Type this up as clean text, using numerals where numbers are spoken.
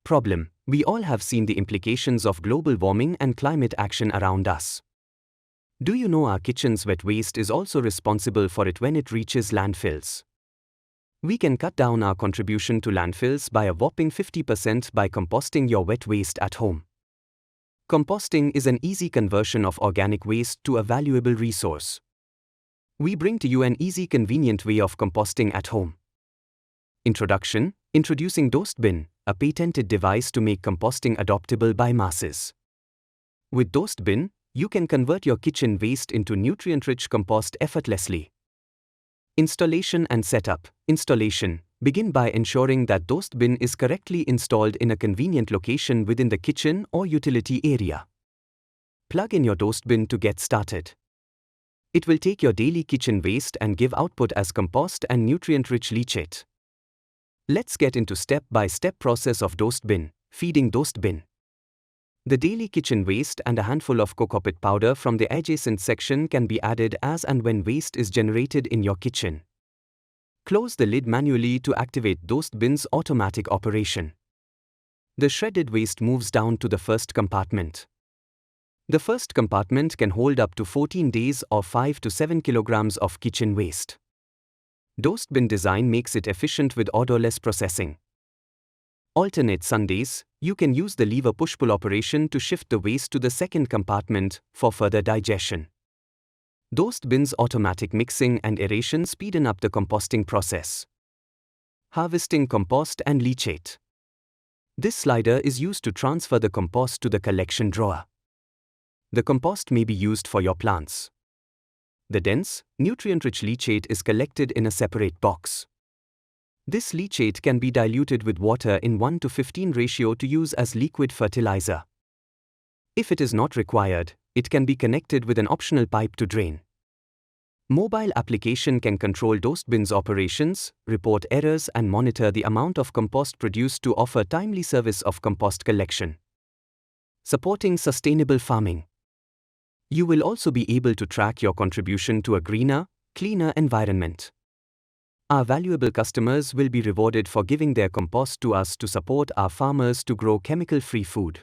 Problem: we all have seen the implications of global warming and climate action around us. Do you know our kitchen's wet waste is also responsible for it when it reaches landfills? We can cut down our contribution to landfills by a whopping 50% by composting your wet waste at home. Composting is an easy conversion of organic waste to a valuable resource. We bring to you an easy, convenient way of composting at home. Introduction: Introducing Dostbin, a patented device to make composting adoptable by masses. With Dostbin, you can convert your kitchen waste into nutrient-rich compost effortlessly. Installation and setup. Installation: begin by ensuring that Dostbin is correctly installed in a convenient location within the kitchen or utility area. Plug in your Dostbin to get started. It will take your daily kitchen waste and give output as compost and nutrient-rich leachate. Let's get into step-by-step process of Dostbin. Feeding Dostbin. The daily kitchen waste and a handful of cocopeat powder from the adjacent section can be added as and when waste is generated in your kitchen. Close the lid manually to activate Dostbin's automatic operation. The shredded waste moves down to the first compartment. The first compartment can hold up to 14 days or 5 to 7 kilograms of kitchen waste. Dostbin design makes it efficient with odorless processing. Alternate Sundays, you can use the lever push-pull operation to shift the waste to the second compartment for further digestion. Dostbin's automatic mixing and aeration speeden up the composting process. Harvesting compost and leachate. This slider is used to transfer the compost to the collection drawer. The compost may be used for your plants. The dense, nutrient-rich leachate is collected in a separate box. This leachate can be diluted with water in 1:15 ratio to use as liquid fertilizer. If it is not required, it can be connected with an optional pipe to drain. Mobile application can control Dostbin's operations, report errors and monitor the amount of compost produced to offer timely service of compost collection. Supporting sustainable farming. You will also be able to track your contribution to a greener, cleaner environment. Our valuable customers will be rewarded for giving their compost to us to support our farmers to grow chemical-free food.